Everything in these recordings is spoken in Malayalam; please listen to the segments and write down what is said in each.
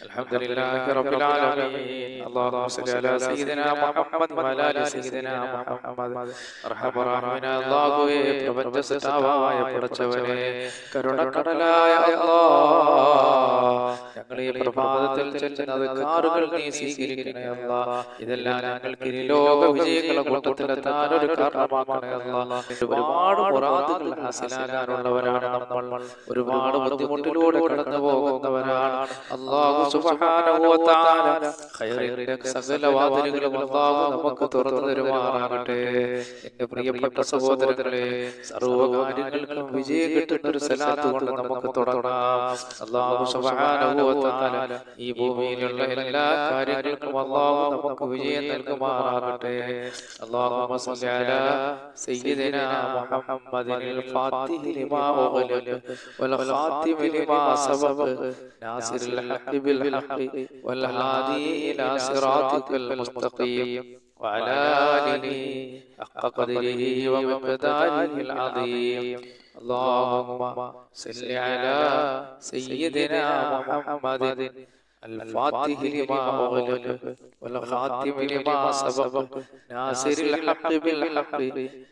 الحمد لله رب العالمين. اللهم صل على سيدنا محمد وعلى آل سيدنا محمد. അർഹമറാഹിമീൻ അല്ലാഹുവേ, പ്രപഞ്ച സൃഷ്ടാവായ പടച്ചവനെ, കരുണക്കടലായ അല്ലാഹ്, ഞങ്ങൾ ഈ പ്രഭാതത്തിൽ ചെല്ലുന്ന അദ്കാറുകൾ നീ സ്വീകരിക്കണേ അല്ലാഹ്. ഇതെല്ലാം ഞങ്ങൾക്ക് ഇനി ലോക വിജയങ്ങളുടെ കൂട്ടത്തിലെത്താൻ ഒരു കാരണമാക്കണേ അല്ലാഹ്. ഒരുപാട് മുറാദുകൾ ഹാസിലാകാനുള്ളവരാണ് നമ്മൾ. ഒരുപാട് ബുദ്ധിമുട്ടിലൂടെ കടന്നു പോകുന്നവരാണ്. അല്ലാഹു സുബ്ഹാനഹു വ തആല ഖൈറിന്റെ സകല വാതിലുകളും അല്ലാഹു നമുക്ക് തുറന്നു തരുമാറാകട്ടെ. എന്റെ പ്രിയപ്പെട്ട സഹോദരങ്ങളെ, സർവ്വകാര്യങ്ങൾക്കും വിജയം കിട്ടുന്ന ഒരു സലാത്ത് കൊണ്ട് നമുക്ക് തുടങ്ങാം. അല്ലാഹു സുബ്ഹാനഹു വ തആല ഈ ഭൂമിയിലുള്ള എല്ലാ കാര്യങ്ങൾക്കും അല്ലാഹു നമുക്ക് വിജയം നൽകുമാറാകട്ടെ. അല്ലാഹുമ്മ സ്വല്ലി അലാ സയ്യിദിനാ മുഹമ്മദിൽ ഫാത്തിഹി ലിമാ ഉഗ്ലിഖ വൽ ഖാതിമി ലിമാ സബഖ നാസിറിൽ ഹഖ് ബിൽ ഹഖ് വൽ ഹാദി ഇലാ സിറാത്തിക്കൽ മുസ്തഖീം വഅലാ ആലിഹി ഹഖ ഖദ്രിഹി വമിഖ്ദാരിഹിൽ അദീം. അല്ലാഹുമ്മ സ്വല്ലി അലാ സയ്യിദിനാ മുഹമ്മദിൻ الفاتح لما أغلق والخاتم لما سبق ناصر الحق بالحق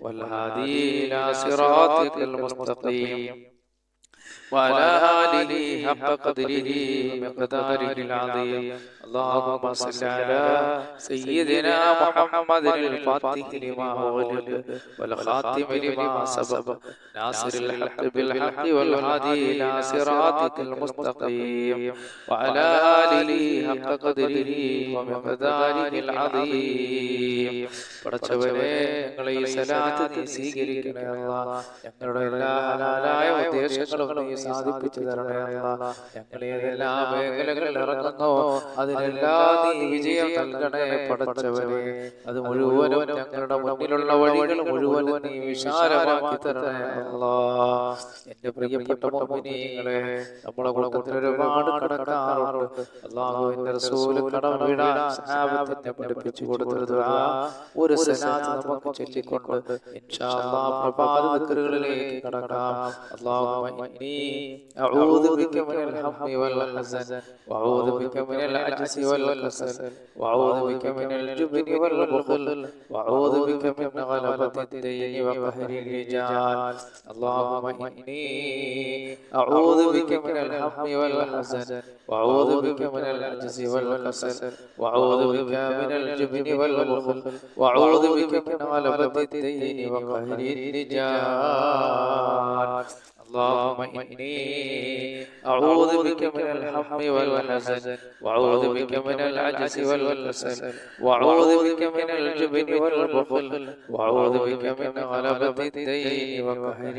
والهادي إلى صراطك المستقيم وعلى آله حق قدره ومقداره العظيم. اللهم صل على سيدنا محمد الفاتح لما أغلق والخاتم لما سبق ناصر الحق بالحق والهادي إلى صراطك المستقيم وعلى آله حق قدره ومقداره العظيم. പടച്ചവനെ, ഞങ്ങളെ ഈ സലാത്ത് നീ സ്വീകരിക്കണേ അല്ലാഹ്. ഞങ്ങളുടെ എല്ലാ ഹലാലായ ഉദ്ദേശങ്ങളും നീ സാധിപ്പിച്ചു തരണേ അല്ലാഹ്. ഞങ്ങൾ ഏതെല്ലാം മേഖലകളിൽ ഇറങ്ങുന്നോ അതിനെല്ലാം നീ വിജയം നൽകണേ പടച്ചവനെ. അത് മുഴുവനും ഞങ്ങളുടെ മുന്നിലുള്ള വഴികൾ മുഴുവനും നീ വിശാലമാക്കി തരണേ അല്ലാഹ്. എന്റെ പ്രിയപ്പെട്ട മുഅ്മിനീങ്ങളെ, നമ്മുടെ കൂട്ടത്തിൽ ഒരുപാട് കടക്കാറുണ്ട്. അല്ലാഹുവിന്റെ റസൂൽ കടം വീടാൻ സഹാബത്തിനെ പഠിപ്പിച്ചു കൊടുത്തൊരു ദുആ, ഒരു സലാത്ത് നമുക്ക് ചൊല്ലിക്കൊണ്ട് ഇൻഷാ അല്ലാഹ് പ്രഭാത ദിക്റുകളിലേക്ക് കടക്കാം. അല്ലാഹുമ്മ ഇന്നി അഊദു ബിക മിനൽ ഹമ്മി വൽ ഹസൻ വഅഊദു ബിക മിനൽ അജ്സി വൽ കസൽ വഅഊദു ബിക മിനൽ ജുബ്നി വൽ ബുഖൽ വഅഊദു ബിക മിൻ ഗലബത്തി ദൈനി വഖഹരി റിജാൽ. അല്ലാഹുമ്മ ഇന്നി അഊദു ബിക മിനൽ ഹമ്മി വൽ ഹസൻ വഅഊദു ബിക മിനൽ അജ്സി വൽ കസൽ വഅഊദു ബിക മിനൽ ജുബ്നി വൽ ബുഖൽ വഅഊദു ബിക മിൻ ഗലബത്തി ദൈനി വഖഹരി റിജാൽ. اللهم إني أعوذ بك من الهم والحزن وأعوذ بك من العجز والكسل وأعوذ بك من الجبن والبخل وأعوذ بك من غلبة الدين وقهر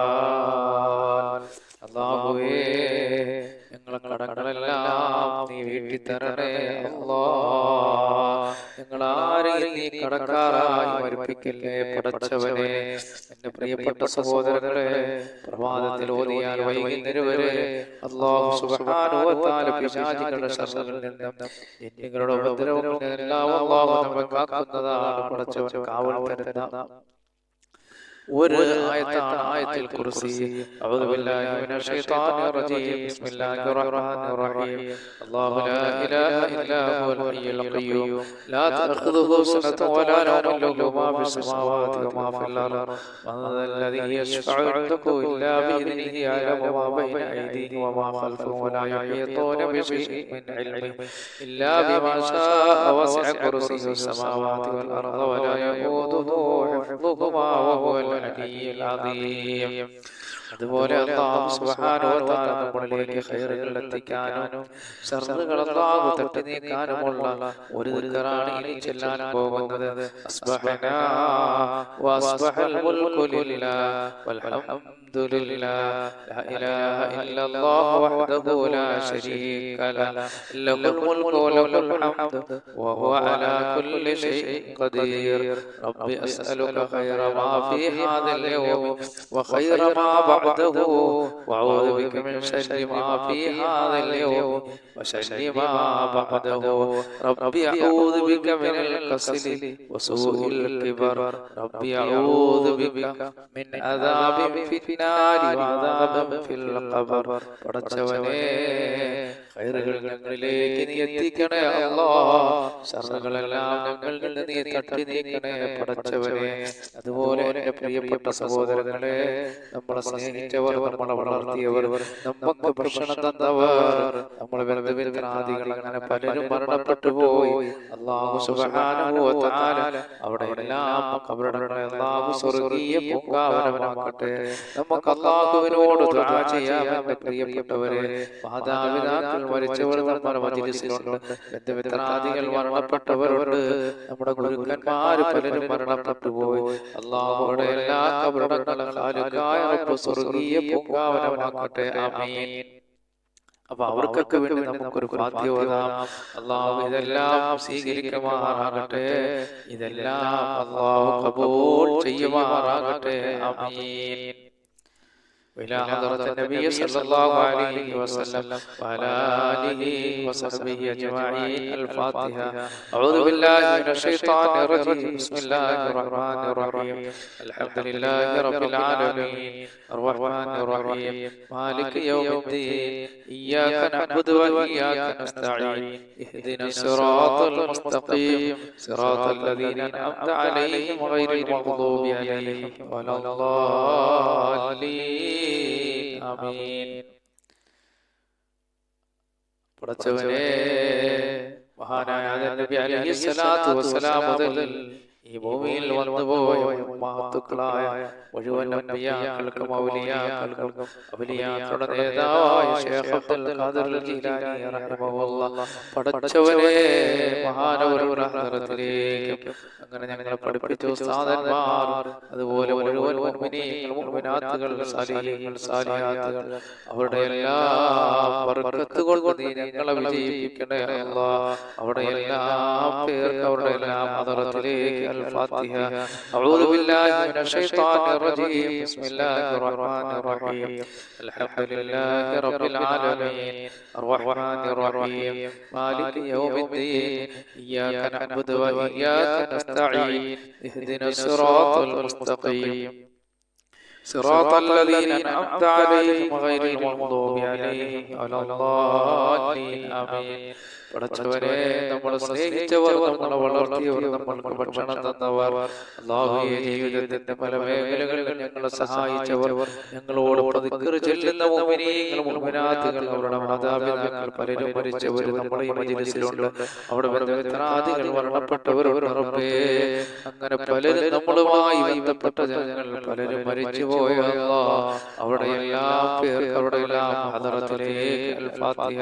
الرجال. അല്ലാഹുവേ, ഞങ്ങളുടെ കടങ്ങളെല്ലാം നീ വീട്ടിത്തരണേ അല്ലാഹ്. ഞങ്ങളാരെയും നീ കടക്കാരായി മരിപ്പിക്കല്ലേ പടച്ചവനെ. എന്റെ പ്രിയപ്പെട്ട സഹോദരങ്ങളെ, പ്രഭാതത്തിൽ ഓതിയാൽ വൈകുന്നേരം വരെ അല്ലാഹു സുബ്ഹാനഹു വ തആല പിശാചുക്കളുടെ ശർറിൽ നിന്നും ജിന്നുകളുടെ ഉപദ്രവങ്ങളിൽ നിന്നെല്ലാം അല്ലാഹു നമ്മെ കാക്കുന്നതാണ് പടച്ചവൻ, കാവൽ തരുന്ന ഒരു ആയത്താണ് ആയത്തുൽ കുർസി. അഊദു ബില്ലാഹി മിനശ് ശൈത്വാനിർ റജീം. ബിസ്മില്ലാഹിർ റഹ്മാനിർ റഹീം. അല്ലാഹു ലാ ഇലാഹ ഇല്ലാ ഹുവൽ ഹയ്യുൽ ഖയ്യൂം ലാ തഅഖുദുഹു സനത്തുൻ വലാ നൗമുൻ ലഹു മാ ഫിസ് സമാവാതി വമാ ഫിൽ അർദ് മൻ ദല്ലദീ യശ്ഫഉ ഇൻദഹു ഇല്ലാ ബിഇذനിഹി യഅലമു മാ ബൈന അയ്ദീഹിം വമാ ഖൽഫഹും വലാ യുഹീതൂന ബിശൈഇൻ മിൻ ഇൽമിഹി ഇല്ലാ ബിമാ ശാഅ വസിഅ കുർസിയ്യുഹു സമാവാതി വൽ അർദ വലാ യഊദുഹു ഹിഫ്ദുഹുമാ വഹുവൽ അലിയ്യുൽ അദീം. അതുപോലെ അല്ലാഹു സുബ്ഹാനഹു വ തആല നമ്മളിലേക്ക് ഖൈറുകൾ എത്തിക്കാനും ശർറുകൾ അല്ലാഹു തട്ടി നീക്കാനുമുള്ള ഒരു ദിക്റാണ് ഇനി ചൊല്ലാൻ പോകുന്നത്. അസ്ബഹനാ വഅസ്ബഹൽ മുൽകു ലില്ലാഹി വൽഹംദുലില്ലാഹി ലാ ഇലാഹ ഇല്ലല്ലാഹു വഹ്ദഹു ലാ ശരീക ലഹു ലഹുൽ മുൽകു വലഹുൽ ഹംദു വഹുവ അലാ കുല്ലി ഷൈഇൻ ഖദീർ. റബ്ബി അസ്അലുക ഖൈറ മാ ഫീ ഹാദൽ യൗം വഖൈറ മാ بعده وأعوذ بك من شر ما في هذا اليوم وشر ما بعده. ربي أعوذ بك من الكسل وسوء الكبر. ربي أعوذ بك من عذاب في النار وعذاب في القبر. പടച്ചവനേ, ഹൈറുകൾ ഞങ്ങളിലേക്ക് നീ എത്തിക്കണേ അല്ലാ. ശർറുകളെല്ലാം ഞങ്ങളിൽ നിന്ന് നീ തട്ടി നീക്കണേ പടച്ചവനെ. അതുപോലെ എന്റെ പ്രിയപ്പെട്ട സഹോദരങ്ങളെ, നമ്മളെ സ്നേഹിച്ചവർ, നമ്മളെ വളർത്തിയവർ, നമുക്ക് ഭക്ഷണം തന്നവർ, നമ്മളെ ബന്ധുമിത്രാദികൾ, അങ്ങനെ പലരും മരണപ്പെട്ടു പോയി. അല്ലാഹു സുബ്ഹാനഹു വ തആല അവിടെ എല്ലാം ഖബറടങ്ങളെ അല്ലാഹു സ്വർഗ്ഗീയ പൂങ്കാവനമാക്കട്ടെ. നമുക്ക് അല്ലാഹുവിനോട് ദുആ ചെയ്യാം. എന്റെ പ്രിയപ്പെട്ടവരെ, മാതാപിതാക്കൾ മരിച്ചവർ നമ്മുടെ മജ്‌ലിസിലുണ്ട്, ബന്ധുമിത്രാദികൾ മരണപ്പെട്ടവരുണ്ട്, നമ്മുടെ ഗുരുക്കന്മാർ പലരും മരണപ്പെട്ടു പോയി. അല്ലാഹുവേ എല്ലാ ഖബറടങ്ങളും ഖാലിഖായ റബ്ബ് സ്വർഗ്ഗീയ പൂങ്കാവനമാക്കട്ടെ. ആമീൻ. അപ്പൊ അവർക്കൊക്കെ വേണ്ടി നമുക്കൊരു ഫാത്തിഹ ഓതാം. അല്ലാഹു ഇതെല്ലാം സ്വീകരിക്കുമാറാകട്ടെ, ഇതെല്ലാം അല്ലാഹു ഖബൂൽ ചെയ്യുമാറാകട്ടെ. ആമീൻ. وإلى حضرة النبي صلى الله عليه وسلم وعلى آله وصحبه أجمعين. الفاتحة. أعوذ بالله من الشيطان الرجيم. بسم الله الرحمن الرحيم. الحمد لله رب العالمين الرحمن الرحيم مالك يوم الدين إياك نعبد وإياك نستعين اهدنا الصراط المستقيم صراط الذين أنعمت عليهم غير المغضوب عليهم ولا الضالين. ആമീൻ. പടച്ചവനെ, മഹാനായ നബി അലൈഹിസ്സലാത്തു വസ്സലാം മുതൽ ഈ ഭൂമിയിൽ വന്നുപോയ മഹത്തുക്കളായ മുഴുവൻ അമ്പിയാക്കൾക്കും ഔലിയാക്കൾക്കും ഔലിയാക്കളുടെ നേതാവായ ശൈഖ് അബ്ദുൽ ഖാദിർ ജീലാനി റഹിമഹുല്ലാഹ് പടച്ചവനെ, മഹാനവരുടെ ഹദ്റത്തിലേക്ക് അങ്ങനെ ഞങ്ങളെ പഠിപ്പിച്ച ഉസ്താദന്മാർ, അതുപോലെ മുഴുവൻ മുഅ്മിനീങ്ങൾ, മുഅ്മിനാത്തുകൾ, സാലിഹീങ്ങൾ, സാലിഹാത്തുകൾ, അവരുടെ എല്ലാ ബർക്കത്ത് കൊണ്ട് നീ ഞങ്ങളെ വിജയിപ്പിക്കണേ അല്ലാഹ്. അവിടെ എല്ലാ പേർക്ക് അവരുടെ എല്ലാ ഹദ്റത്തിലേക്ക് الفاتحة. أعوذ بالله من الشيطان الرجيم. بسم الله الرحمن الرحيم. الحمد لله رب العالمين الرحمن الرحيم مالك يوم الدين إياك نعبد وإياك نستعين اهدنا الصراط المستقيم صراط الذين أنعمت عليهم غير المغضوب عليهم ولا الضالين. آمين. പടച്ചവനെ, നമ്മളെ സ്നേഹിച്ചവർ, നമ്മളെ വളർത്തിയവർ, നമ്മൾക്ക് ഭക്ഷണം തന്നവർ, അല്ലാഹുവേ ജീവിതത്തിന്റെ പല മേഖലകളിൽ ഞങ്ങളെ സഹായിച്ചവർ, ഞങ്ങളോട് ദിക്ർ ചൊല്ലുന്ന മുഅ്മിനീങ്ങൾ, മുഅ്മിനാത്തുകൾ, അവരുടെ മാതാപിതാക്കൾ പലരും മരിച്ചവർ നമ്മുടെ ഈ മജ്‌ലിസിലുണ്ട്. അവിടെ ബന്ധുമിത്രാദികൾ മരണപ്പെട്ടവരുണ്ട് റബ്ബേ. അങ്ങനെ പലരും നമ്മളുമായി ബന്ധപ്പെട്ട ജനങ്ങൾ പലരും മരിച്ചുപോയ അല്ലാഹ്, അവിടെ എല്ലാ പേർക്ക് അവിടെ എല്ലാം ഹദ്റത്തിലേക്ക് അൽ-ഫാത്തിഹ.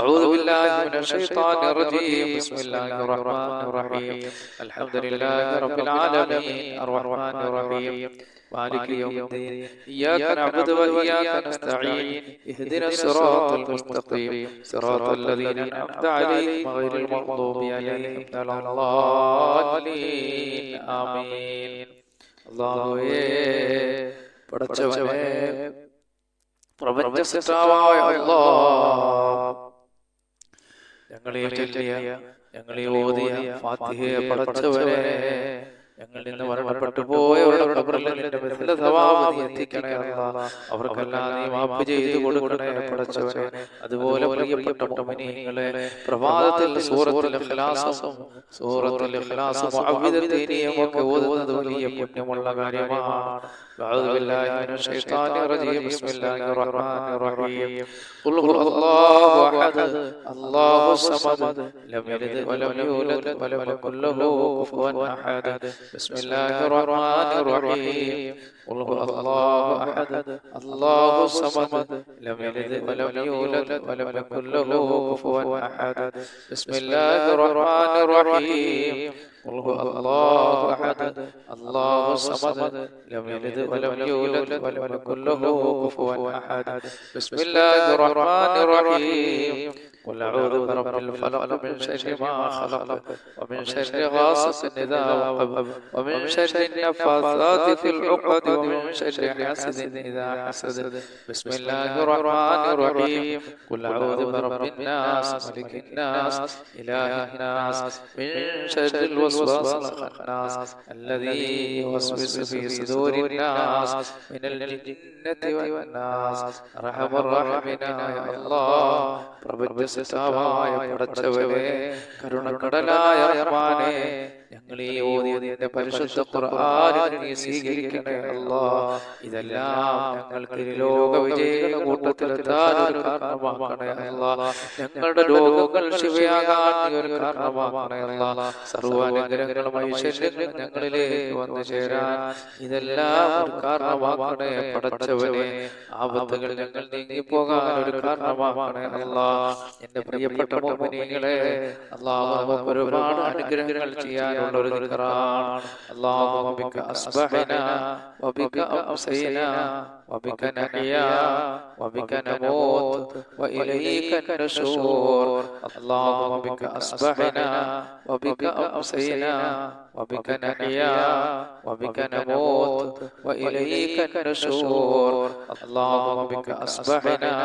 അഊദു ബില്ലാഹി മിനശ് الشيطان الرجيم. بسم الله الرحمن الرحيم. الحمد لله رب العالمين الرحمن الرحيم مالك يوم الدين إياك نعبد وإياك نستعين اهدنا الصراط المستقيم صراط الذين أنعمت عليهم غير المغضوب عليهم ولا الضالين. آمين. അല്ലാഹുവേ, പടച്ചവനെ, പ്രപഞ്ച സൃഷ്ടാവായ അല്ലാഹ്, ഞങ്ങളെ ചൊല്ലിയ, ഞങ്ങളെ ഓതിയ ഫാത്തിഹയെ പടച്ചവനെ, ഞങ്ങളിൽ നിന്ന് മരണപ്പെട്ടു പോയവരുടെ ഖബറിൽ നിന്റെ മിഥ്ല സവാബ് നീ എത്തിക്കണേ അല്ലാഹ്. അവർക്കെല്ലാം നീ മാഫ് ചെയ്തു കൊടുക്കണേ പടച്ചവനെ. അതുപോലെ പ്രിയപ്പെട്ട മുഅ്മിനീങ്ങളെ, പ്രഭാതത്തിൽ സൂറത്തുൽ ഇഖ്ലാസും സൂറത്തുൽ ഇഖ്ലാസും മുഅവ്വിദത്തൈനിയും ഒക്കെ ഓതുന്നത് വലിയ പുണ്യമുള്ള കാര്യമാണ്. أعوذ بالله من الشيطان الرجيم. بسم الله الرحمن الرحيم. قل هو الله أحد الله الصمد لم يلد ولم يولد ولم يكن له كفوا أحد. بسم الله الرحمن الرحيم. قل هو الله أحد الله الصمد لم يلد ولم يولد ولم يكن له كفوا أحد. بسم الله الرحمن الرحيم. قل هو الله أحد الله الصمد لم يلد ولم يولد ولم يكن له كفوا أحد. بسم الله الرحمن الرحيم. قل أعوذ برب الفلق من شر ما خلق ومن شر غاسق إذا وقب ومن شر النفاثات في العقد ومن شر حاسد إذا حسد. بسم الله الرحمن الرحيم. قل أعوذ برب الناس ملك الناس إله الناس من شر الوسواس الخناس الذي يوسوس في صدور الناس من الجنة والناس. أرحم الراحمين يا الله. പ്രപഞ്ചസ്രഷ്ടാവായ പടച്ചവനെ, കരുണക്കടലായ റഹ്മാനെ, ഞങ്ങൾ ഈ ഓതിയതിന്റെ പരിശുദ്ധ ഖുർആനിനെ നീ സ്വീകരിക്കണേ അല്ലാഹ്. ഇതെല്ലാം ഞങ്ങൾക്ക് ലോക വിജയികളുടെ കൂട്ടത്തിലെത്താൻ ഒരു കാരണമാക്കണേ അല്ലാഹ്. ഞങ്ങളുടെ രോഗങ്ങൾ ശിവയാകാൻ നീ ഒരു കാരണമാക്കണേ അല്ലാഹ്. സർവ്വാനുഗ്രഹങ്ങളും ഐശ്വര്യങ്ങളും ഞങ്ങളിലേക്ക് വന്നു ചേരാൻ ഇതെല്ലാം ഒരു കാരണമാക്കണേ പടച്ചവനെ. ആപത്തുകൾ ഞങ്ങൾ നീങ്ങിപ്പോകാൻ ഒരു കാരണമാക്കണേ അല്ലാഹ്. എന്റെ പ്രിയപ്പെട്ട മുഅ്മിനീങ്ങളെ, അല്ലാഹു നമുക്ക് ഒരുപാട് അനുഗ്രഹങ്ങൾ ചെയ്യാനുള്ള ഒരു ദിക്റാണ്. അല്ലാഹുമ്മ ബിക അസ്ബഹനാ വബിക അംസൈനാ വബിക നഹ്യാ വബിക നമൂത് വഇലൈക നശൂർ. അല്ലാഹുമ്മ ബിക അസ്ബഹനാ വബിക അംസൈനാ وبك نحيا وبك نموت وإليك النشور. اللهم بك أصبحنا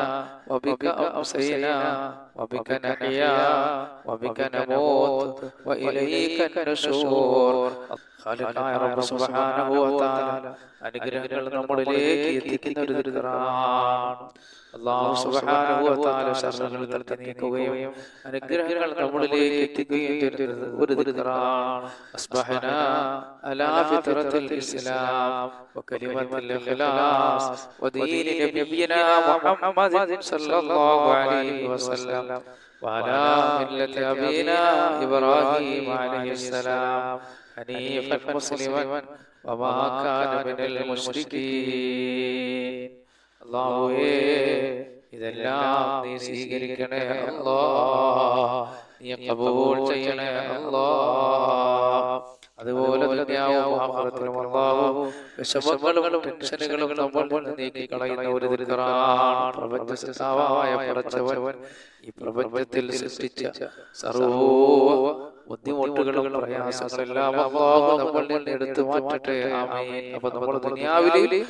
وبك أمسينا وبك نحيا وبك نموت وإليك النشور. ഖാലിഖായ റബ്ബ് സുബ്ഹാനഹു വ തആല അനുഗ്രഹങ്ങൾ നമ്മളിലേക്ക് എത്തിക്കുന്ന ഒരു ദിക്റാണ്. അല്ലാഹു സുബ്ഹാനഹു വ തആല ശർറുകൾ തട്ടി നീക്കുകയും അനുഗ്രഹങ്ങൾ നമ്മളിലേക്ക് എത്തിക്കുകയും ചെയ്യുന്ന ഒരു ദിക്റാണ്. അസ്ബഹനാ അലാ ഫിത്രത്തിൽ ഇസ്ലാം വകലിമത്തിൽ ഇഖ്ലാസ് വദീനി നബിയിനാ മുഹമ്മദ് സല്ലല്ലാഹു അലൈഹി വസല്ലം വഅലാ മില്ലത്തി അബീനാ ഇബ്രാഹീം അലൈഹിസ്സലാം ഹനീഫൻ മുസ്ലിമൻ വമാ കാന മിനൽ മുശ്രികീൻ. അല്ലാഹുവേ, ഇതെല്ലാം നീ സ്വീകരിക്കണേ അല്ലാഹ്, നീ ഖബൂൽ ചെയ്യണേ അല്ലാഹ്. അതുപോലെ ദുനിയാവും ആഖിറത്തിലും അല്ലാഹു വിഷമങ്ങളും ടെൻഷനുകളും നമ്മൾ നീക്കി കളയുന്ന ഒരു ദിക്റാണ്. പ്രപഞ്ചസ്രഷ്ടാവായ പടച്ചവൻ ഈ പ്രപഞ്ചത്തിൽ സൃഷ്ടിച്ച സർവ്വ ബുദ്ധിമുട്ടുകളും പ്രയാസങ്ങളെല്ലാം അല്ലാഹു നമ്മളിൽ നിന്ന് എടുത്തു മാറ്റട്ടെ. ആമീൻ. അപ്പോൾ നമ്മൾ ദുനിയാവിലെ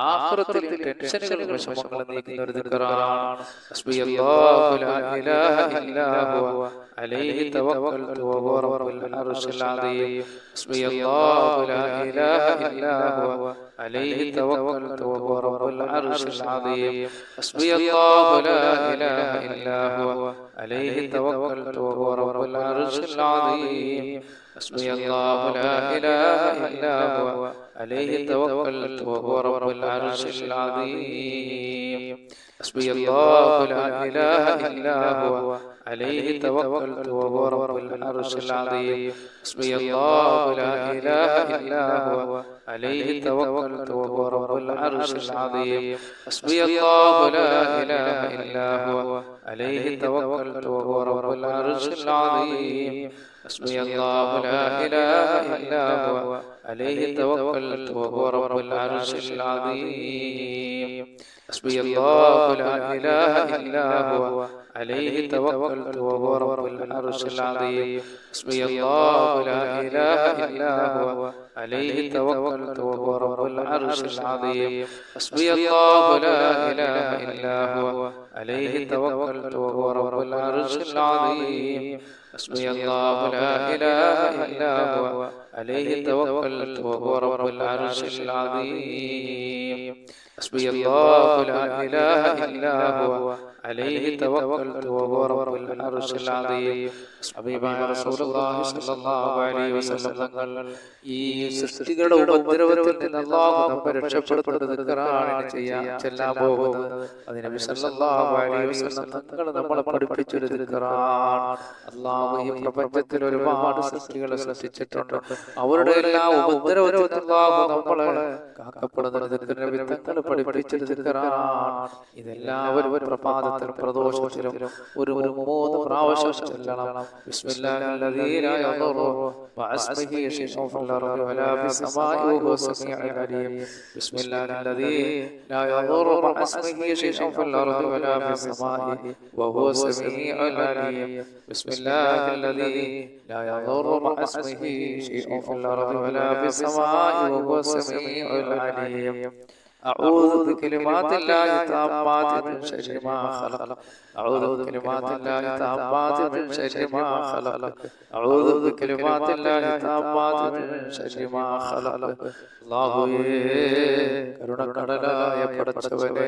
ആഖിറത്തിലെ ടെൻഷനുകളും വിഷമങ്ങളും നീക്കുന്ന ഒരു ദിക്റാണ്. ഹസ്ബിയല്ലാഹു ലാ ഇലാഹ ഇല്ലാ ഹുവ അലൈഹി തവക്കൽതു വഹുവ റബ്ബുൽ അർശിൽ അദീം. ഹസ്ബിയല്ലാഹു ലാ ഇലാഹ ഇല്ലാ ഹുവ عليه توكلت وهو رب العرش العظيم. حسبي الله لا إله إلا هو عليه توكلت وهو رب العرش العظيم. حسبي الله لا إله إلا هو عليه توكلت وهو رب العرش العظيم. حسبي الله لا إله إلا هو عليه توكلت وهو رب العرش العظيم. حسبي الله لا إله إلا هو عليه توكلت وهو رب العرش العظيم. حسبي الله لا إله إلا هو عليه توكلت وهو رب العرش العظيم. حسبي الله لا إله إلا هو عليه توكلت وهو رب العرش العظيم. حسبي الله لا إله إلا هو عليه توكلت وهو رب العرش العظيم. حسبي الله لا إله إلا هو عليه توكلت وهو رب العرش العظيم. حسبي الله لا إله إلا هو عليه توكلت وهو رب العرش العظيم. حسبي الله لا إله إلا هو عليه توكلت وهو رب العرش العظيم. حسبي الله لا إله إلا هو عليه توكلت وهو رب العرش العظيم. ഹബീബായ റസൂലുള്ളാഹി സ്വല്ലല്ലാഹു അലൈഹി വസല്ലം തങ്ങൾ ഈ സൃഷ്ടികളുടെ ഉപദ്രവത്തിൽ നിന്ന് അല്ലാഹു നമ്മെ രക്ഷപ്പെടുത്തുന്ന ദിക്റാണ് ചെല്ലാൻ പോകുന്നത്. അത് നബി സ്വല്ലല്ലാഹു അലൈഹി വസല്ലം തങ്ങൾ നമ്മളെ പഠിപ്പിച്ചൊരു ദിക്റാണ്. അല്ലാഹു ഈ പ്രപഞ്ചത്തിൽ ഒരുപാട് സൃഷ്ടികളെ സൃഷ്ടിച്ചിട്ടുണ്ട്. അവരുടെ എല്ലാ ഉപദ്രവത്തിൽ നിന്ന് അല്ലാഹു നമ്മളെ കാക്കപ്പെടുന്ന ദിക്ർ നബി തങ്ങൾ പഠിപ്പിച്ചൊരു ദിക്റാണ്. ഇതെല്ലാവരും പ്രഭാതത്തിലും പ്രദോഷത്തിലും ഒരു 3 പ്രാവശ്യം ചൊല്ലണം. ബിസ്മില്ലാഹില്ലദീ ലാ യദുറു മഅസ്മിഹി ശൈഉൻ ഫിൽ അർദി വലാ ഫിസ് സമാഇ വഹുവ സമീഉൽ അലീം. ബിസ്മില്ലാഹില്ലദീ ലാ യദുറു മഅസ്മിഹി ശൈഉൻ ഫിൽ അർദി വലാ ഫിസ് സമാഇ വഹുവ സമീഉൽ അലീം. ബിസ്മില്ലാഹില്ലദീ ലാ യദുറു മഅസ്മിഹി ശൈഉൻ ഫിൽ അർദി വലാ ഫിസ് സമാഇ വഹുവ സമീഉൽ അലീം. أعوذ بكلمات الله التامات من شر ما خلق. أعوذ بكلمات الله التامات من شر ما خلق. أعوذ بكلمات الله التامات من شر ما خلق. അല്ലാഹുവേ, കരുണക്കടലായ പടച്ചവനേ,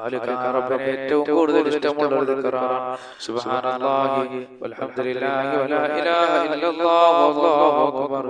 ഖാലിഖായ റബ്ബിനെ ഏറ്റവും കൂടുതൽ ഇഷ്ടമുള്ള ഒരു ദിക്റാണ് സുബ്ഹാനല്ലാഹി വൽഹംദുലില്ലാഹി വലാ ഇലാഹ ഇല്ലല്ലാഹു വല്ലാഹു അക്ബർ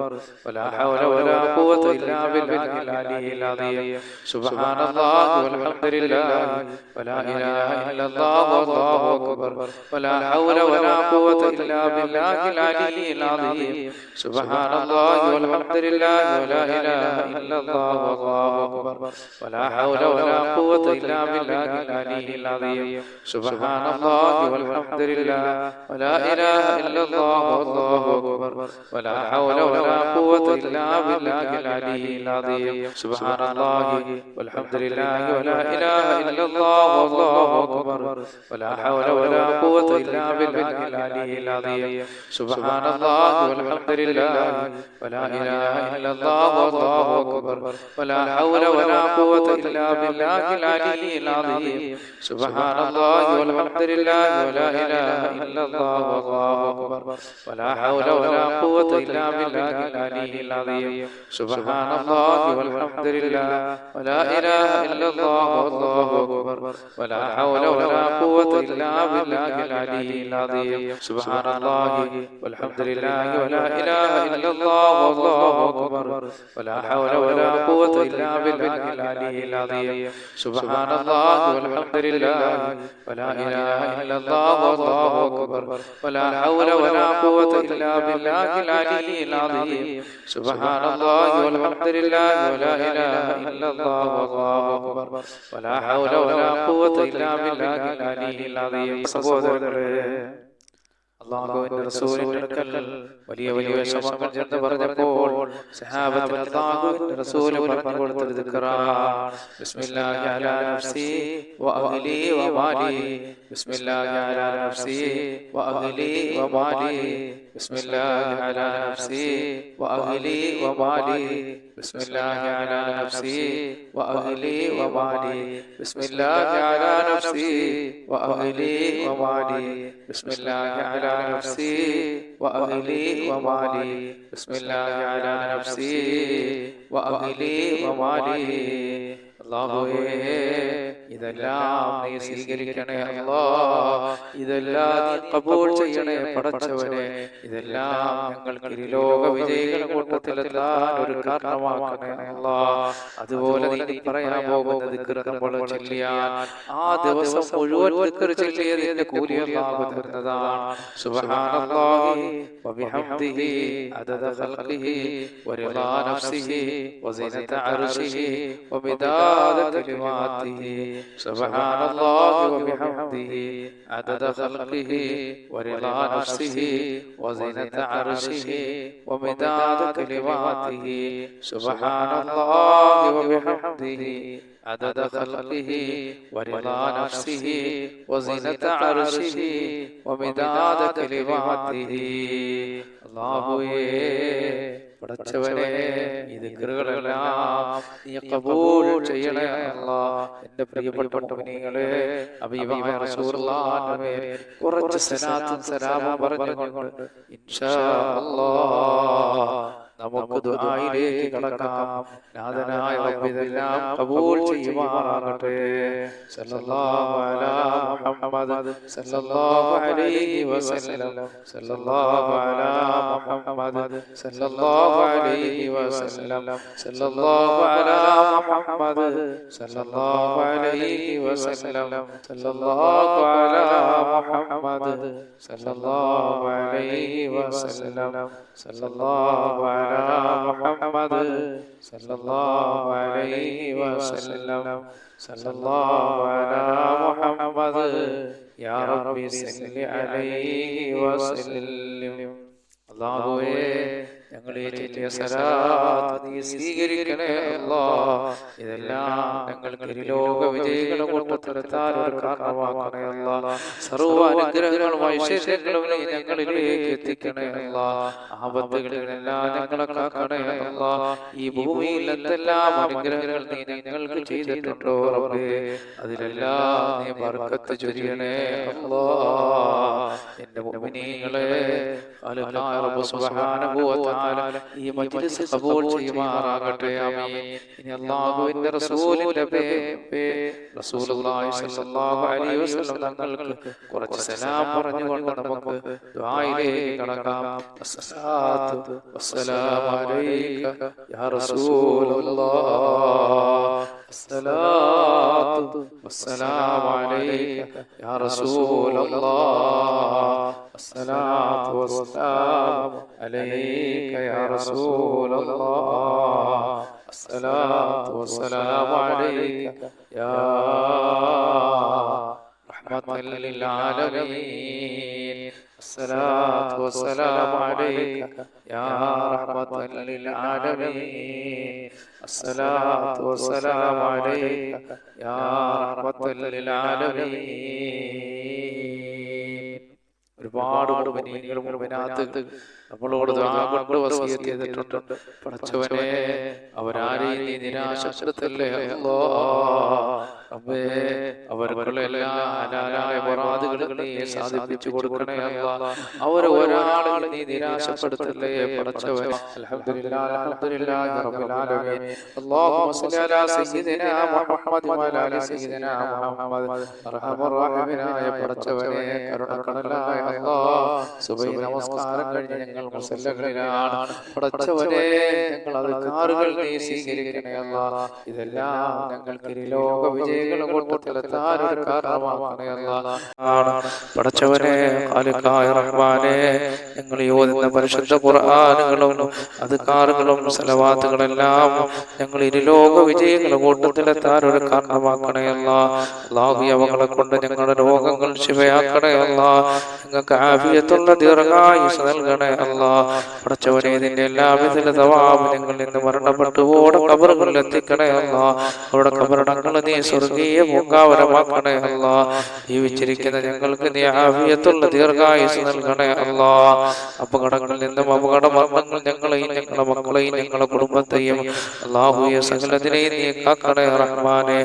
വലാ ഹൗല വലാ ഖുവത ഇല്ലാ ബില്ലാഹിൽ അലിയിൽ അദീം സുബ്ഹാനല്ലാഹി വൽഹംദുലില്ലാഹി വലാ ഇലാഹ ഇല്ലല്ലാഹു വല്ലാഹു അക്ബർ വലാ ഹൗല വലാ ഖുവത ഇല്ലാ ബില്ലാഹിൽ അലിയിൽ അദീം സുബ്ഹാനല്ലാഹി വൽഹംദുലില്ലാഹി വലാ ഇലാഹ ഇല്ലല്ലാഹു വല്ലാഹു അക്ബർ വലാ ഹൗല വലാ ഖുവത ഇല്ലാ ബില്ലാഹിൽ അലിയിൽ അദീം സുബ്ഹാനല്ലാഹി വൽഹംദുലില്ലാഹി വലാ ഇലാഹ ഇല്ലല്ലാഹു വല്ലാഹു അക്ബർ വലാ ഹൗല വലാ ഖുവത ഇല്ലാ ബില്ലാഹിൽ അലിയിൽ അദീം സുബ്ഹാനല്ലാഹി വൽഹംദുലില്ലാഹി വലാ ഇലാഹ ഇല്ലല്ലാഹു വല്ലാഹു അക്ബർ വലാ ഹൗല വലാ ഖുവത ഇല്ലാ ബില്ലാഹിൽ അലിയിൽ അദീം സുബ്ഹാനല്ലാഹി വൽഹംദുലില്ലാഹി വലാ ഇലാഹ ഇല്ലല്ലാഹു വല്ലാഹു അക്ബർ വലാ ഹൗല വലാ ഖുവത ഇല്ലാ ബില്ലാഹിൽ അലിയിൽ അദീം സുബ്ഹാനല്ലാഹി വൽഹംദുലില്ലാഹി വലാ ഇലാഹ ഇല്ലല്ലാഹു വല്ലാഹു അക്ബർ വലാ ഹൗല വലാ ഖുവത ഇല്ലാ ബില്ലാഹിൽ അലിയിൽ അദീം സുബ്ഹാനല്ലാഹി വൽഹംദുലില്ലാഹി വലാ ഇലാഹ ഇല്ലല്ലാഹു വല്ലാഹു അക്ബർ വലാ ഹൗല വലാ ഖുവത ഇല്ലാ ബില്ലാഹിൽ അലിയിൽ അദീം സുബ്ഹാനല്ലാഹി വൽഹംദുലില്ലാഹി വലാ ഇലാഹ ഇല്ലല്ലാഹു വല്ലാഹു അക്ബർ വലാ ഹൗല വലാ ഖുവത ഇല്ലാ ബില്ലാഹിൽ അലിയിൽ അദീം സുബ്ഹാനല്ലാഹി വൽഹംദുലില്ലാഹി വലാ ഇലാഹ ഇല്ലല്ലാഹു വല്ലാഹു അക്ബർ വലാ ഹൗല വലാ ഖുവത ഇല്ലാ ബില്ലാഹിൽ അലിയിൽ അദീം സുബ്ഹാനല്ലാഹി വൽഹംദുലില്ലാഹി വലാ ഇലാഹ ഇല്ലല്ലാഹു വല്ലാഹു അക്ബർ വലാ ഹൗല വലാ ഖുവത ഇല്ലാ ബില്ലാഹിൽ അലിയിൽ അദീം. സഹോദരങ്ങളെ, അല്ലാഹുവിന്റെ റസൂലിന്റെ അടുക്കൽ വലിയ വലിയ വിഷമങ്ങൾ ചെന്ന് പറഞ്ഞപ്പോൾ സഹാബത്തിന് അല്ലാഹുവിന്റെ റസൂൽ പറഞ്ഞു കൊടുത്ത ദിക്റാണ് ബിസ്മില്ലാഹി അലാ നഫ്സി വ അഹ്ലി വ മാലി ബിസ്മില്ലാഹി അലാ നഫ്സി വ അഹ്ലി വ മാലി ബിസ്മില്ലാഹി അലാ നഫ്സി വ അഹ്ലി വ മാലി ബിസ്മില്ലാഹി അലാ നഫ്സി വ അഹ്ലി വ മാലി ബിസ്മില്ലാഹി അലാ നഫ്സി വ അഹ്ലി വ മാലി ബിസ്മില്ലാഹി അലാ നഫ്സി വ അഹ്ലി വ മാലി ബിസ്മില്ലാഹി അലാ നഫ്സി വ അഹ്ലി വ മാലി. അല്ലാഹുവേ, ഇതെല്ലാം നീ സ്വീകരിക്കണേ അല്ലാഹ്, ഇതെല്ലാം നീ ഖബൂൽ ചെയ്യണേ പടച്ചവനെ, ഇതെല്ലാം ഞങ്ങൾക്ക് ലോക വിജയികളുടെ കൂട്ടത്തിലെത്താൻ ഒരു കാരണമാക്കണേ അല്ലാഹ്. അതുപോലെ നീ പറയാൻ പോകുന്ന ദിക്ർ നമ്മൾ ചൊല്ലിയാൽ ആ ദിവസം മുഴുവൻ ദിക്ർ ചൊല്ലിയതിന്റെ കൂലി അല്ലാഹു തരുന്നതാണ്. സുബ്ഹാനല്ലാഹി വബിഹംദിഹി അദദ ഖൽഖിഹി വറിളാ നഫ്സിഹി വസിനത അർശിഹി വമിദാദ കലിമാതിഹി സുബ്ഹാനല്ലാഹി വബിഹംദിഹി അദദ ഖൽഖിഹി വറിളാ നഫ്സിഹി വസിനത അർശിഹി വമിദാദ കലിമാതിഹി സുബ്ഹാനല്ലാഹി വബിഹംദിഹി عدد خلقه ورضا نفسه وزنة عرشه ومداد كلماته. അല്ലാഹുവേ, പടച്ചവനെ, ഈ ദിക്റുകളെല്ലാം നീ ഖബൂൽ ചെയ്യണേ അല്ലാഹ്. എൻ്റെ പ്രിയപ്പെട്ട മുഅ്മിനീങ്ങളെ, ഹബീബായ റസൂലുള്ളാഹിന്റെ മേൽ കുറച്ച് സലാത്തും സലാമും പറഞ്ഞുകൊണ്ട് ഇൻഷാ അല്ലാഹ് നമുക്ക് ദുആയിലേക്ക് കടക്കാം. നാഥനായ റബ്ബ് ഇതെല്ലാം ഖബൂൽ ചെയ്യുമാറാകട്ടെ. സല്ലല്ലാഹു അലാ മുഹമ്മദ് സല്ലല്ലാഹു അലൈഹി വസല്ലം സല്ലല്ലാഹു അലാ മുഹമ്മദ് സല്ലല്ലാഹു അലൈഹി വസല്ലം സല്ലല്ലാഹു അലാ മുഹമ്മദ് സല്ലല്ലാഹു അലൈഹി വസല്ലം സല്ലല്ലാഹു അലാ മുഹമ്മദ് സല്ലല്ലാഹു അലൈഹി വസല്ലം സല്ലല്ലാഹു അലാ മുഹമ്മദ് സല്ലല്ലാഹു അലൈഹി വസല്ലം സല്ലല്ലാഹു അലാ മുഹമ്മദ് യാ റബ്ബി സല്ലി അലൈഹി വസല്ലം. അല്ലാഹുവേ, ഞങ്ങളെ ചൊല്ലിയ സലാത്ത് നീ സ്വീകരിക്കണേ അല്ലാഹ്. ഇതെല്ലാം ഞങ്ങൾക്ക് ലോക വിജയികളുടെ കൂട്ടത്തിലെത്താൻ ഒരു കാരണമാക്കണേ അല്ലാഹ്. സർവ്വ അനുഗ്രഹങ്ങളും ഐശ്വര്യങ്ങളും നീ ഞങ്ങളിലേക്ക് എത്തിക്കണേ അല്ലാഹ്. ആപത്തുകളിൽ നിന്നെല്ലാം ഞങ്ങളെ കാക്കണേ അല്ലാഹ്. ഈ ഭൂമിയിൽ എന്തെല്ലാം അനുഗ്രഹങ്ങൾ നീ ഞങ്ങൾക്ക് ചെയ്തിട്ടുണ്ടോ റബ്ബേ, അതിലെല്ലാം നീ ബർക്കത്ത് ചൊരിയണേ അല്ലാഹ്. എൻ്റെ മുഅ്മിനീങ്ങളെ, ഖാലിഖായ റബ്ബ് സുബ്ഹാനഹു വ തആല ഈ മജ്ലിസ് ഖബൂൽ ചെയ്യുമാറാകട്ടെ. ആമീൻ. ഇനി അല്ലാഹുവിന്റെ റസൂലിന്റെ റസൂലുള്ളാഹി സ്വല്ലല്ലാഹു അലൈഹി വസല്ലം തങ്ങൾക്ക് കുറച്ച് സലാം പറഞ്ഞുകൊണ്ട് നമുക്ക് ദുആയിലേക്ക് കടക്കാം. അസ്സലാത്തു വസ്സലാമു അലൈക യാ റസൂലല്ലാഹ്. അസ്സലാത്തു വസ്സലാമു അലൈക യാ റസൂലല്ലാഹ്. അസ്സലാത്തു വസ്സലാമു അലൈക യാ റസൂലല്ലാഹ്. അസ്സലാത്തു വസ്സലാമു അലൈക യാ റഹ്മത്തൽ ലിൽ ആലമീൻ. الصلاة والسلام عليك يا رحمة للعالمين. الصلاة والسلام عليك يا رحمة للعالمين. ഒരുപാട് മുഅ്മിനീങ്ങളും മുഅ്മിനാത്തുകൾ നമ്മളോട് ദുആ കൊണ്ട് വസിയത്ത് ചെയ്തിട്ടുണ്ട്. പടച്ചവനെ, അവരാരെയും നീ നിരാശപ്പെടുത്തല്ലേ അല്ലാഹ്. റബ്ബേ, അവർക്കുള്ള എല്ലാ ഹലാലായ മുറാദുകളും നീ സാധിപ്പിച്ചു കൊടുക്കണേ അല്ലാഹ്. അവരെ ഒരാളെയും നീ നിരാശപ്പെടുത്തല്ലേ പടച്ചവനെ. അൽഹംദുലില്ലാഹി അൽഹംദുലില്ലാഹി റബ്ബിൽ ആലമീൻ. അല്ലാഹുമ്മ സ്വല്ലി അലാ സയ്യിദിനാ മുഹമ്മദ് വഅലാ ആലി സയ്യിദിനാ മുഹമ്മദ്. അർഹമർ റഹീമായ പടച്ചവനെ, കരുണക്കടലായ അല്ലാഹ്, സുബഹി നമസ്കാരം കഴിഞ്ഞ് ഞങ്ങൾ മുസല്ലകളിലാണ് പടച്ചവനെ. ഞങ്ങൾ അദ്കാറുകൾ നീ സ്വീകരിക്കണേ അല്ലാഹ്. ഇതെല്ലാം ഞങ്ങൾക്ക് ലോക വിജയങ്ങളുടെ കൂട്ടത്തിലെത്താൻ ഒരു കാരണമാക്കണേ അല്ലാഹ്. പടച്ചവനെ, ഖാലിഖായ റഹ്മാനെ, ഞങ്ങൾ ഓതുന്ന പരിശുദ്ധ ഖുർആനുകളും അദ്കാറുകളും സലവാത്തുകളെല്ലാം ഞങ്ങൾ ലോക വിജയങ്ങളുടെ കൂട്ടത്തിലെത്താൻ ഒരു കാരണമാക്കണേ അല്ലാഹ്. അല്ലാഹു അവകളെ കൊണ്ട് ഞങ്ങളുടെ രോഗങ്ങൾ ശിവയാക്കണേ അല്ലാഹ്. ഞങ്ങൾക്ക് ആഫിയത്തുള്ള ദീർഘായുസ്സ് നൽകണേ അല്ലാഹ്. പടച്ചവനെ, ഇതിന്റെ എല്ലാവിധ തവാബ് ഞങ്ങൾ ഇന്ന് മരണപ്പെട്ടു ഓടെ ഖബറുകളിൽ എത്തിക്കണേ അല്ലാഹ്. അവരുടെ ഖബറടങ്ങൾ നീ സ്വർഗീയ പൂങ്കാവനമാക്കണേ അല്ലാഹ്. ജീവിച്ചിരിക്കുന്ന ഞങ്ങൾക്ക് നീ ആഫിയത്തുള്ള ദീർഘായുസ്സ് നൽകണേ അല്ലാഹ്. അപകടങ്ങളിൽ നിന്നും അപകട മരണങ്ങൾ ഞങ്ങളെയും ഞങ്ങളുടെ മക്കളെയും ഞങ്ങളുടെ കുടുംബത്തെയും അല്ലാഹുവേ സകലതിനെയും നീ കാക്കണേ റഹ്മാനെ.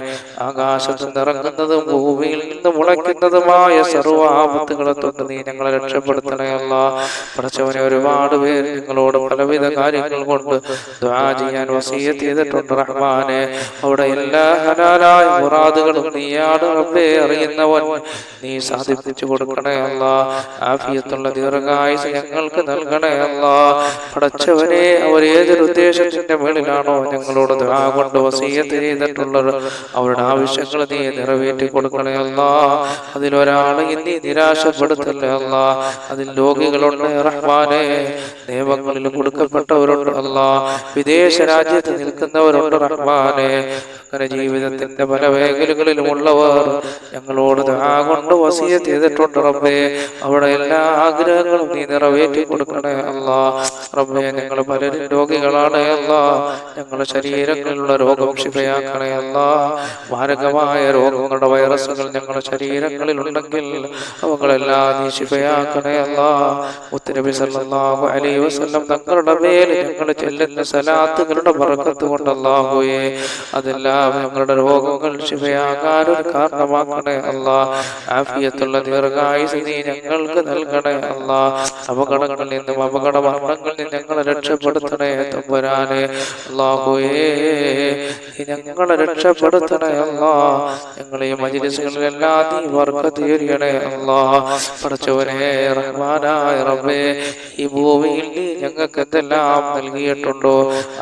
ആകാശത്ത് നിറങ്ങുന്നതും ഭൂമിയിൽ നിന്ന് മുളയ്ക്കുന്നതുമായ സർവ്വ ആപത്തുകളെ തൊട്ട് നീ ഞങ്ങളെ രക്ഷപ്പെടുത്തണേ അല്ലാഹ്. പടച്ചവനെ, ഒരുപാട് പേര് ഞങ്ങളോട് പലവിധ കാര്യങ്ങൾ കൊണ്ട് ദുആ ചെയ്യാൻ വസിയത്ത് ചെയ്തിട്ടുണ്ട് റഹ്മാനെ. അവിടെ എല്ലാ ഹലാലായ മുറാദുകളും നീയാണ് റബ്ബേ അറിയുന്നവൻ. നീ സാധിപ്പിച്ചു കൊടുക്കണേ അല്ലാഹ്. ആഫിയത്തുള്ള ദീർഘായുസ്സ് ഞങ്ങൾക്ക് നൽകണേ അല്ലാഹ്. പടച്ചവനെ, അവർ ഏതൊരു ഉദ്ദേശത്തിന്റെ മേളിലാണോ ഞങ്ങളോട് ദുആ കൊണ്ട് വസിയത്ത് ചെയ്തിട്ടുള്ളത്, അവരുടെ ആവശ്യങ്ങൾ നീ നിറവേറ്റി കൊടുക്കണേ അല്ലാഹ്. അതിലൊരാളെയും നീ നിരാശപ്പെടുത്തല്ലേ അല്ലാഹ്. അതിൽ രോഗികളുണ്ട് റഹ്മാനെ, നിയമങ്ങളിൽ കൊടുക്കപ്പെട്ടവരുണ്ട് അല്ലാഹ്, വിദേശ രാജ്യത്ത് നിൽക്കുന്നവരുണ്ട് റഹ്മാനെ. അങ്ങനെ ജീവിതത്തിന്റെ പല മേഖലകളിലുമുള്ളവർ ഞങ്ങളോട് ദുആ കൊണ്ട് വസിയത്ത് ചെയ്തിട്ടുണ്ട് റബ്ബേ. അവിടെ എല്ലാ ആഗ്രഹങ്ങളും നീ നിറവേറ്റി കൊടുക്കണേ അല്ലാഹ്. റബ്ബേ, ഞങ്ങൾ പലരും രോഗികളാണ് അല്ലാഹ്. ഞങ്ങളുടെ ശരീരങ്ങളിലുള്ള രോഗം ശിഫയാക്കണേ അല്ലാഹ്. മാരകമായ രോഗങ്ങളുടെ വൈറസുകൾ ഞങ്ങളുടെ ശരീരങ്ങളിൽ ഉണ്ടെങ്കിൽ അവകളെല്ലാം നീ ശിഫയാക്കണേ അല്ലാഹ്. മുത്തുനബി സല്ലല്ലാഹു അലൈഹി വസല്ലം തങ്ങളുടെ മേൽ ഞങ്ങൾ ചെല്ലുന്ന സലാത്തുകളുടെ ബറക്കത്ത് കൊണ്ട് അല്ലാഹുവേ, അതെല്ലാം ഞങ്ങളുടെ രോഗങ്ങൾ ശിഫയാകാൻ ഒരു കാരണമാക്കണേ അല്ലാഹ്. ആഫിയത്തുള്ള ദീർഘായുസ്സ് നീ ഞങ്ങൾക്ക് നൽകണേ അല്ലാഹ്. അപകടങ്ങളിൽ നിന്നും അപകട മരണങ്ങളിൽ നിന്ന് ഞങ്ങളെ രക്ഷപ്പെടുത്തണേ തമ്പുരാനെ. അല്ലാഹുവേ, ഞങ്ങളെ രക്ഷപ്പെടുത്തണേ അല്ലാഹ്. ഞങ്ങളെ മജ്ലിസുകളിലെല്ലാം നീ ബർക്കത്ത് ചൊരിയണേ അല്ലാഹ്. പടച്ചവനെ, റഹ്മാനായ റബ്ബേ, ഈ ഭൂമിയിൽ നീ ഞങ്ങൾക്ക് എന്തെല്ലാം നൽകിയിട്ടുണ്ടോ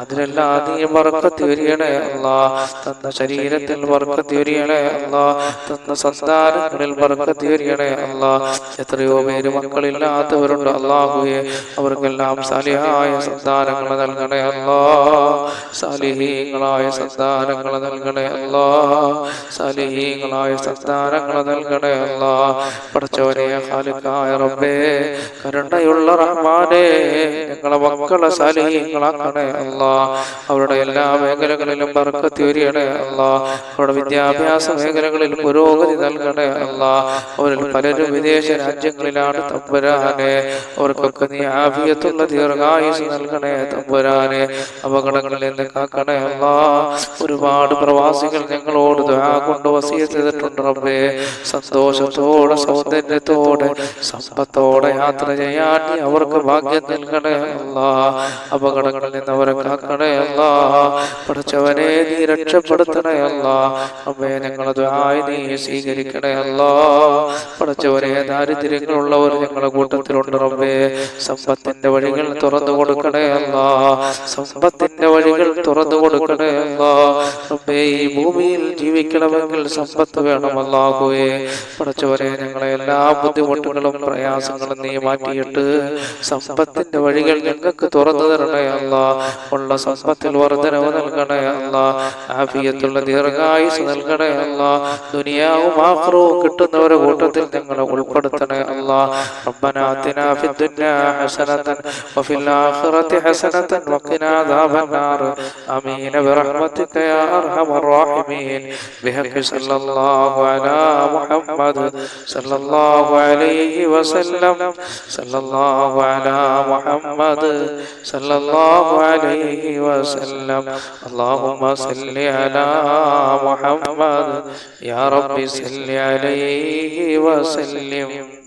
അതിലെല്ലാം നീ ബർക്കത്ത് ചൊരിയണേ അല്ലാഹ്. തന്ന ശരീരത്തിൽ ബർക്കത്ത് ചൊരിയണേ അല്ലാഹ്. തന്ന സന്താനങ്ങളിൽ ബർക്കത്ത് ചൊരിയണേ അല്ലാഹ്. എത്രയോ പേര് മക്കളില്ലാത്തവരുണ്ട് അല്ലാഹുവേ, അവർക്കെല്ലാം സാലിഹായ സന്താനങ്ങൾ നൽകണേ അല്ലാഹ്. സാലിഹീങ്ങളായ സന്താനങ്ങൾ നൽകണേ അല്ലാഹ്. സാലിഹീങ്ങളായ സന്താനങ്ങൾ നൽകണേ അല്ലാഹ്. പടച്ചവനെ, ഖാലിഖായ റബ്ബേ, കരുണയുള്ള റഹ്മാനെ, ഞങ്ങളെ മക്കളെ സാലിഹീങ്ങളാക്കണേ അല്ലാഹ്. അവരുടെ എല്ലാ മേഖലകളിലും ബർക്കത്ത് ചൊരിയണേ അല്ലാഹ്. അവരുടെ വിദ്യാഭ്യാസ മേഖലകളിൽ പുരോഗതി നൽകണേ അല്ലാഹ്. അവരിൽ പലരും വിദേശ രാജ്യങ്ങളിലാണ് തമ്പുരാനെ. അവർക്കൊക്കെ നീ ആഫിയത്തുള്ള ദീർഘായുസ്സ് നൽകണേ തമ്പുരാനെ. അപകടങ്ങളിൽ നിന്ന് കാക്കണേ അല്ലാഹ്. ഒരുപാട് പ്രവാസികൾ ഞങ്ങളോട് ദുആ കൊണ്ട് വസിയത്ത് ചെയ്തിട്ടുണ്ട് റബ്ബേ. സന്തോഷത്തോടെ സൗന്ദര്യത്തോടെ സമ്പത്തോടെ യാത്ര ചെയ്യാൻ നീ അവർക്ക് ഭാഗ്യം നൽകണേ അല്ലാ. അപകടങ്ങളിൽ നിന്ന് അവരെ കാക്കണേ അല്ലാ. പഠിച്ചവനെ നീ രക്ഷപ്പെടുത്തണേ അല്ലാ. അമ്മേ ഞങ്ങളത് നീ സ്വീകരിക്കണേ അല്ലാ. പഠിച്ചവരെ ദാരിദ്ര്യങ്ങളുള്ളവർ ഞങ്ങളുടെ കൂട്ടത്തിലുണ്ട് റബ്ബേ. സമ്പത്തിന്റെ വഴികൾ തുറന്നു കൊടുക്കണേ അല്ലാ. സമ്പത്തിന്റെ വഴികൾ തുറന്നു കൊടുക്കണേ അല്ലാ. റബ്ബേ ഈ ഭൂമിയിൽ ജീവിക്കണമെങ്കിൽ സമ്പത്ത് വേണം അല്ലാഹുവേ. പഠിച്ചവരെ ഞങ്ങളെ എല്ലാ ബുദ്ധിമുട്ടുകളും പ്രയാസങ്ങളും നീ മാറ്റിയിട്ട് സമ്പത്തിന്റെ വഴികൾ ഞങ്ങൾക്ക് തുറന്നു തരണേ അല്ലാ. ഉള്ള സമ്പത്തിൽ വർധനവ് നൽകണേ അല്ലാ. ആഫിയത്തുള്ള ദീർഘായുസ് നൽകണേ അല്ലാ. ദുനിയാവും ആഖിറവും കിട്ടുന്നവരുടെ കൂട്ടത്തിൽ ഞങ്ങളെ ഉൾപ്പെടുത്തണേ അല്ലാ. റബ്ബനാ ആതിനാ ഫിദ്ദുനിയാ ഹസനതൻ വഫിൽ ആഖിറതി ഹസനതൻ വഖിനാ അദാബന്നാർ. ആമീൻ ബിറഹ്മതിക യാ അർഹമർ റഹീമീൻ. ബിഹഖി സല്ലല്ലാഹു അലാ മുഹമ്മദ് സല്ലല്ലാഹു അലൈഹി വസല്ലം. സല്ലല്ലാഹു അലാ മുഹമ്മദ് സല്ലല്ലാഹു അലൈഹി വസല്ലം. അല്ലാഹുമ്മ സല്ലി അലാ മുഹമ്മദ് യാ റബ്ബി സല്ലി അലൈഹി വസല്ലം.